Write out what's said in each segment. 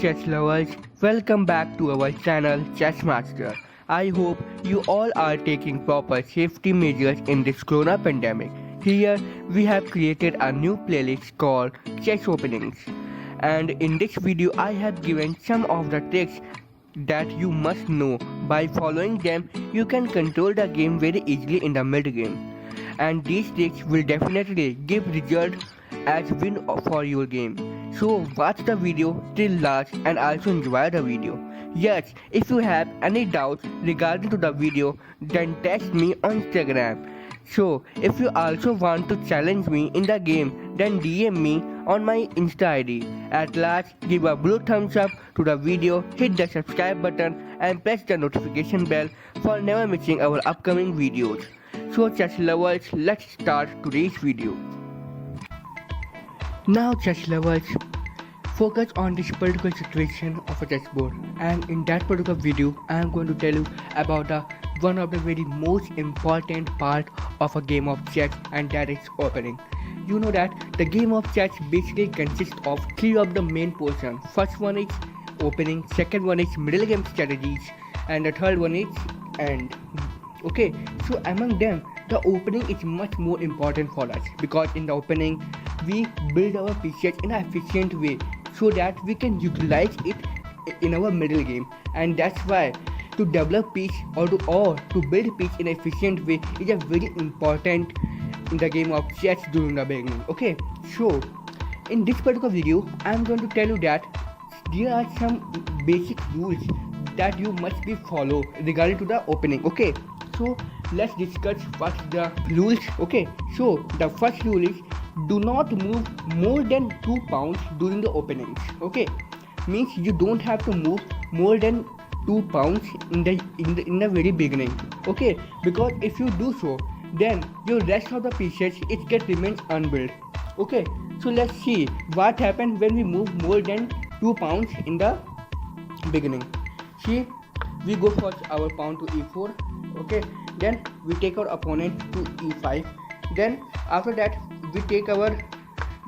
chess lovers, welcome back to our channel Chess Master. I hope you all are taking proper safety measures in this corona pandemic. Here we have created a new playlist called Chess Openings, and in this video I have given some of the tricks that you must know. By following them you can control the game very easily in the mid game, and these tricks will definitely give result as win for your game. So watch the video till last and also enjoy the video. Yes, if you have any doubts regarding to the video, then text me on Instagram. So if you also want to challenge me in the game, then DM me on my Insta ID. At last, give a blue thumbs up to the video, hit the subscribe button and press the notification bell for never missing our upcoming videos. So chess lovers, let's start today's video. Now chess lovers, focus on this particular situation of a chessboard, and in that particular video I am going to tell you about one of the very most important part of a game of chess, and that is opening. You know that the game of chess basically consists of three of the main portions. First one is opening, second one is middle game strategies, and the third one is end. Okay, so among them the opening is much more important for us, because in the opening we build our pieces in an efficient way so that we can utilize it in our middle game. And that's why to develop piece or to build piece in an efficient way is a very important in the game of chess during the beginning. Okay, so in this particular video I am going to tell you that there are some basic rules that you must be follow regarding to the opening. Okay, so let's discuss what's the rules. Okay, so the first rule is do not move more than 2 pounds during the openings. Okay, means you don't have to move more than 2 pounds in the very beginning. Okay, because if you do so, then your rest of the pieces it get remains unbuilt. Okay, so let's see what happens when we move more than 2 pounds in the beginning. See, we go for our pawn to e4. Okay, then we take our opponent to e5. Then after that we take our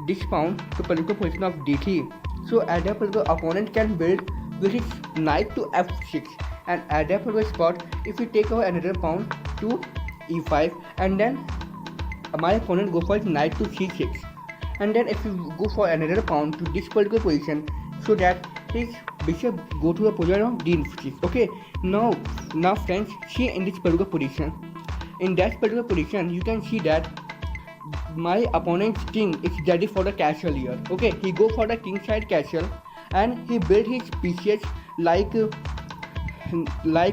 this pawn to particular position of d3. So at that particular opponent can build with his knight to f6, and at that particular spot if we take our another pawn to e5, and then my opponent go for his knight to c6, and then if you go for another pawn to this particular position, so that his bishop go to the position of d6. Okay, now friends, see in this particular position, in that particular position you can see that my opponent's king is ready for the castle here. Okay, he go for the king side castle and he build his pieces like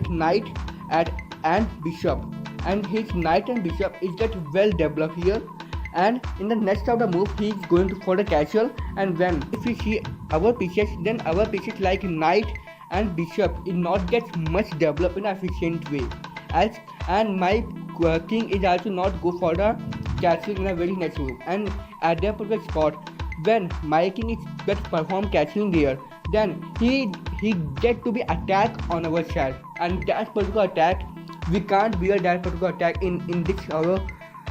knight and bishop, and his knight and bishop is get well developed here. And in the next of the move he is going to for the castle, and when if we see our pieces, then our pieces like knight and bishop is not get much developed in an efficient way, and my king is also not go for the castle in a very next move. And at that particular spot when my king is get perform castling there, then he get to be attacked on our side, and that particular attack we can't bear that particular attack in this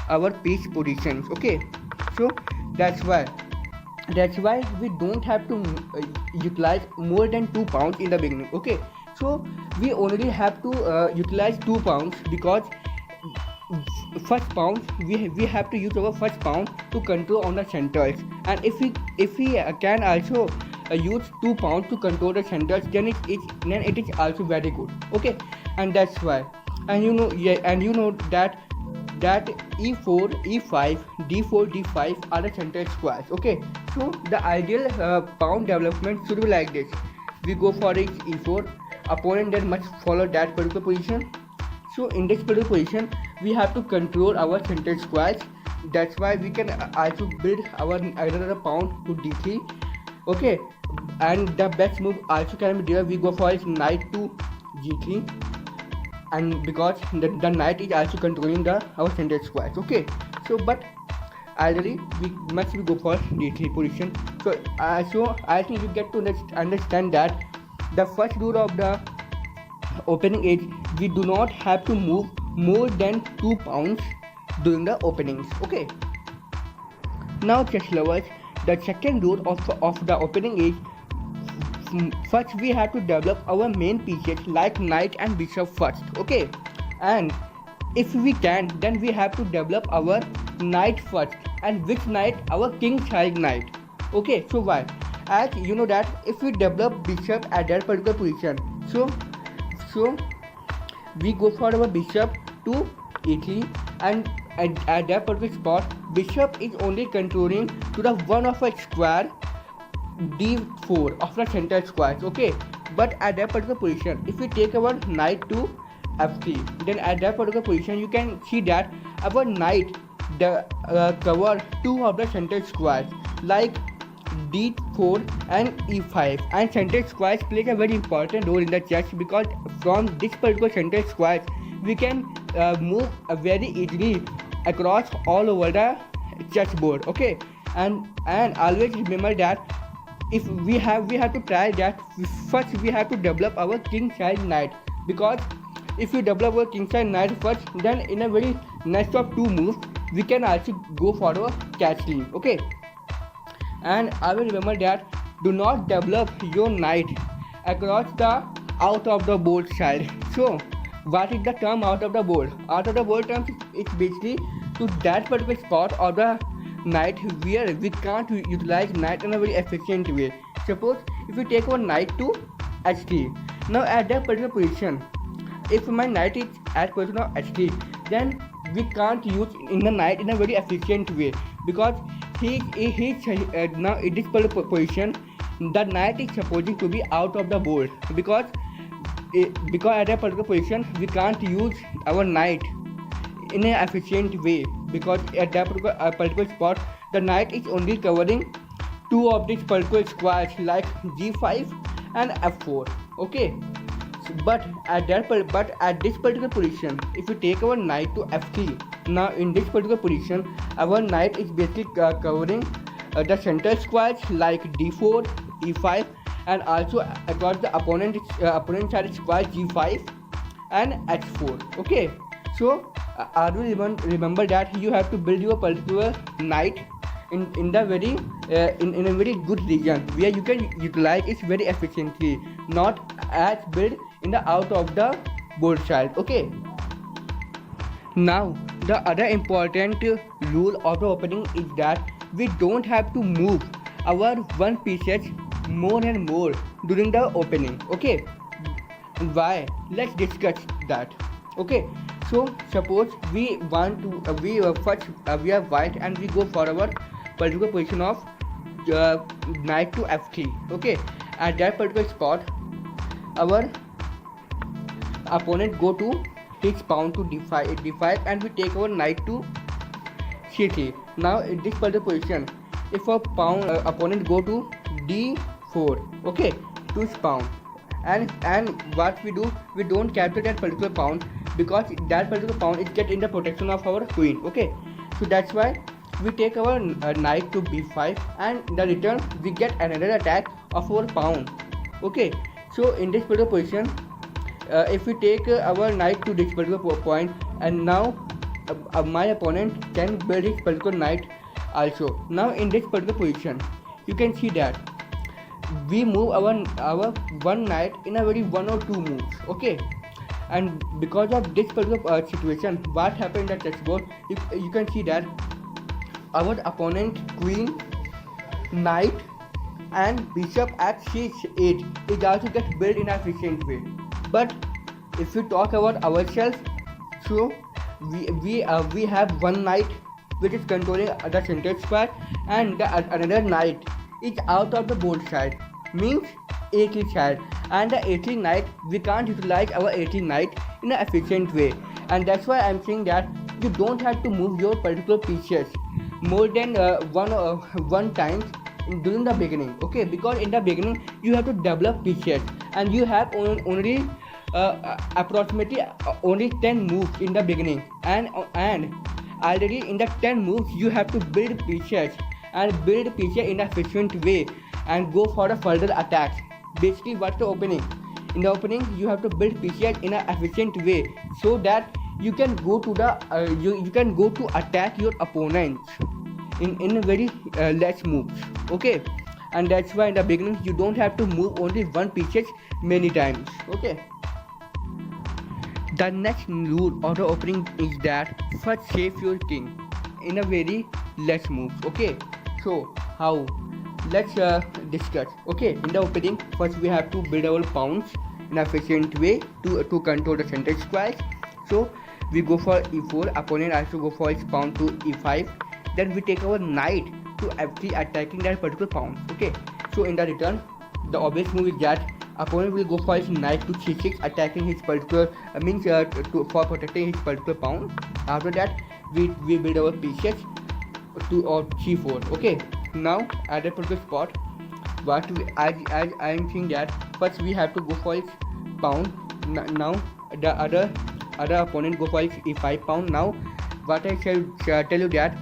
our piece positions. Okay, so that's why we don't have to utilize more than 2 pounds in the beginning. Okay, so we already have to utilize 2 pounds, because first pound we have to use our first pound to control on the centers, and if we can also use 2 pounds to control the centers, then it is also very good. Okay, and that's why, and you know that e4, e5, d4, d5 are the center squares. Okay, so the ideal pawn development should be like this. We go for it e4, opponent then must follow that particular position. So in this particular position we have to control our center squares. That's why we can also build our another pawn to d3. Okay, and the best move also can be there. We go for his knight to g3, and because the knight is also controlling our center squares. Okay, so but ideally we must go for d3 position. So I think you get to understand that the first rule of the opening is we do not have to move more than 2 pounds during the openings. Okay, now chess lovers, the second rule of the opening is first we have to develop our main pieces like knight and bishop first, okay, and if we can, then we have to develop our knight first, and which knight? Our king side knight, okay. So why? As you know that if we develop bishop at that particular position, so we go for our bishop to e3, and at that particular spot bishop is only controlling to the one of a square d4 of the center squares, okay. But at that particular position, if we take our knight to f3, then at that particular position you can see that our knight cover two of the center squares like d4 and e5, and center squares plays a very important role in the chess, because from this particular center squares we can move very easily across all over the chessboard, okay. And always remember that if we have to try that first we have to develop our king side knight, because if we develop our king side knight first, then in a very next of two moves we can also go for our castling, okay. And I will remember that do not develop your knight across the out of the board side. So what is the term out of the board? Out of the board term is basically to that particular spot of the knight where we can't utilize knight in a very efficient way. Suppose if we take our knight to h3, now at that particular position, if my knight is at position of h3, then we can't use in the knight in a very efficient way, because now in this particular position the knight is supposed to be out of the board, because at that particular position we can't use our knight in an efficient way, because at that particular spot the knight is only covering two of these particular squares like g5 and f4, okay. But at this particular position, if we take our knight to f3, now in this particular position our knight is basically covering the center squares like d4, e5, and also across the opponent side square g5 and h4, okay. So always remember that you have to build your particular knight in the very in a very good region where you can utilize it very efficiently, not as build in the out of the board side, okay. Now the other important rule of the opening is that we don't have to move our one pieces more and more during the opening, okay. Why? Let's discuss that, okay. So suppose we want to we are white and we go for our particular position of knight to f3, okay. At that particular spot our opponent go to his pawn to d5, and we take our knight to c3. Now in this particular position, if a pawn opponent go to d4, okay, to his pawn, and what we do, we don't capture that particular pawn, because that particular pawn is get in the protection of our queen, okay. So that's why we take our knight to b5, and in the return we get another attack of our pawn, okay. So in this particular position, if we take our knight to this particular point, and now my opponent can build his particular knight also. Now in this particular position you can see that we move our one knight in a very one or two moves, okay. And because of this particular situation, what happened at chessboard, you can see that our opponent queen, knight and bishop at c8 is also get built in a efficient way. But if we talk about ourselves, so we have one knight which is controlling the center square, and another knight is out of the board side, means a3 side, and the a3 knight we can't utilize our a3 knight in an efficient way. And that's why I'm saying that you don't have to move your particular pieces more than one time during the beginning, okay, because in the beginning you have to develop pieces and you have only approximately only 10 moves in the beginning, and already in the 10 moves you have to build pieces and build pieces in an efficient way and go for a further attacks. Basically what's the opening? In the opening you have to build pieces in an efficient way so that you can go to the you can go to attack your opponents in a very less moves, okay. and that's why in the beginning you don't have to move only one pieces many times. Okay. The next rule of the opening is that first save your king in a very less moves. Okay, so how? Let's discuss. Okay, in the opening, first we have to build our pawns in an efficient way to control the center squares. So we go for e4. Opponent has to go for his pawn to e5. Then we take our knight to actually attacking that particular pawn. Okay, so in the return, the obvious move is that opponent will go for his knight to c6, attacking his particular for protecting his particular pawn. After that, we build our pieces to or c4. Okay, now at that particular spot, what we, as I am saying that first we have to go for his pawn. Now the other opponent go for his e5 pawn. Now what I shall tell you that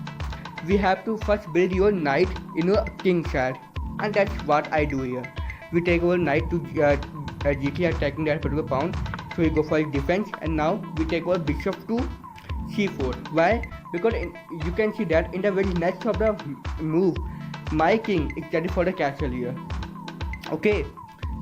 we have to first build your knight in your king side, and that's what I do here. We take our knight to g3, attacking that particular pawn, so we go for his defense, and now we take our bishop to c4. Why? Because you can see that in the very next of the move, my king is ready for the castle here. Okay,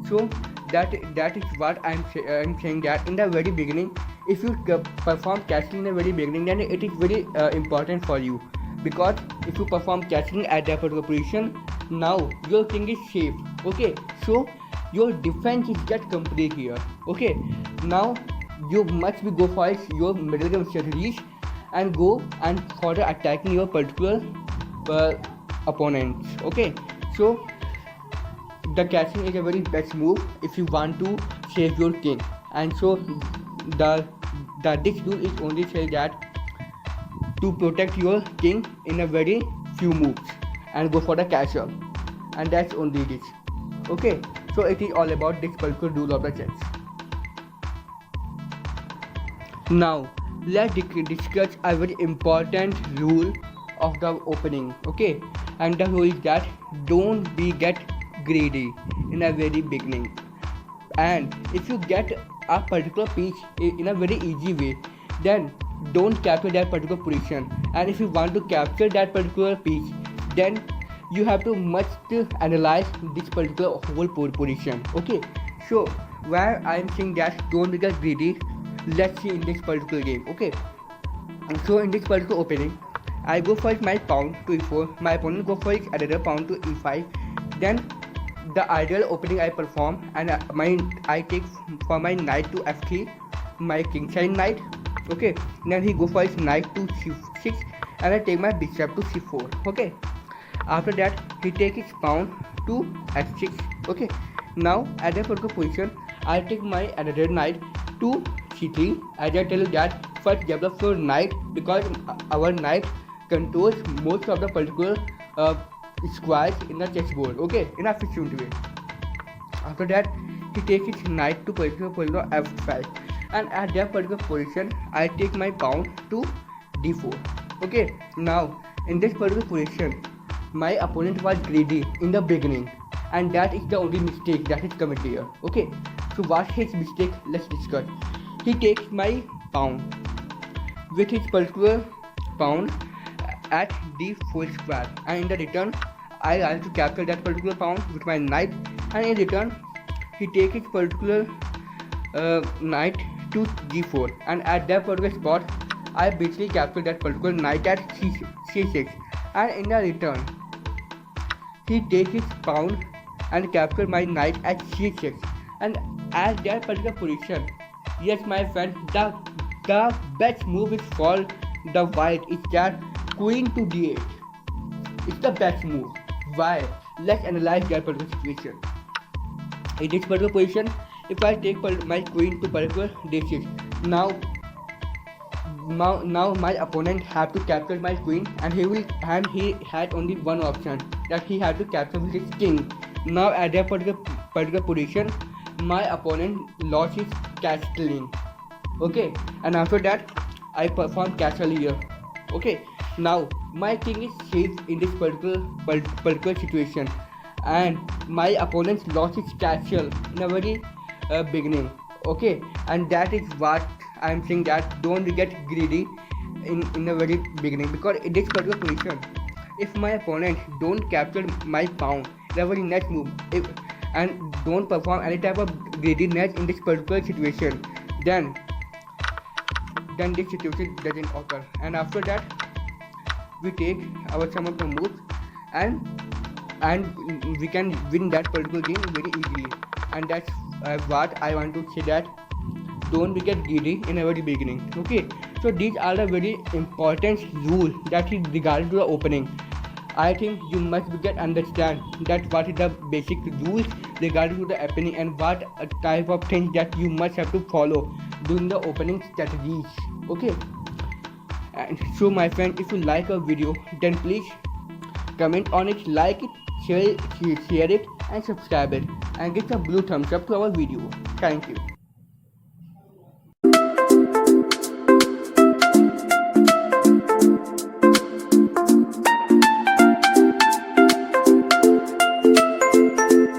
so that is what I'm saying, that in the very beginning, if you perform castle in the very beginning, then it is very important for you, because if you perform castle at that particular position, now your king is safe. Okay, so your defense is just complete here. Okay, now you must be go for your middle game strategies and go and further attacking your particular opponents. Okay, so the cashing is a very best move if you want to save your king, and so this rule is only say that to protect your king in a very few moves and go for the castle, and that's only this. Okay, so it is all about this particular rule of the chess. Now let's discuss a very important rule of the opening. Okay, and the rule is that don't get greedy in a very beginning, and if you get a particular piece in a very easy way, then don't capture that particular position. And if you want to capture that particular piece, then you have to must analyze this particular whole position. Okay, so where I am saying that don't get greedy, let's see in this particular game. Okay, and so in this particular opening, I go for my pawn to e4, my opponent go for his another pawn to e5. Then the ideal opening I perform, and I take for my knight to f3, my king side knight. Okay, then he go for his knight to c6, and I take my bishop to c4. Okay, after that he take his pawn to h6. Okay, now at that particular position, I take my another knight to c3. As I tell you that first develop your knight, because our knight controls most of the particular squares in the chessboard. Okay, in a efficient way. After that, he takes his knight to particular f5, and at that particular position, I take my pawn to d4. Okay, now in this particular position, my opponent was greedy in the beginning, and that is the only mistake that is committed here. Okay, so what's his mistake? Let's discuss. He takes my pawn with his particular pawn at d4 square, and in the return I have to capture that particular pawn with my knight, and in return he takes his particular knight to g4, and at that particular spot I basically capture that particular knight at c6, and in the return he takes his pawn and capture my knight at c6, and at that particular position, yes my friend, the best move is for the white is that queen to d8. It's the best move. Why? Let's analyze that particular situation. In this particular position, if I take my queen to particular d6, now my opponent have to capture my queen, and he had only one option, that he had to capture with his king. Now at that particular position, my opponent lost his castling. Okay, and after that I perform castle here. Okay, now my king is safe in this particular situation, and my opponent lost his castle in a very beginning. Okay, and that is what I am saying, that don't get greedy in the very beginning, because in this particular position, if my opponent don't capture my pawn every next move, and don't perform any type of greediness in this particular situation, then this situation doesn't occur. And after that, we take our sum of the moves, and we can win that particular game very easily. And that's what I want to say, that don't be get greedy in the very beginning. Okay, so these are the very important rules that is regarding to the opening. I think you must get understand that what is the basic rules regarding to the opening, and what type of things that you must have to follow during the opening strategies. Okay, and so my friend, if you like a video, then please comment on it, like it, share it, and subscribe it, and give a blue thumbs up to our video. Thank you.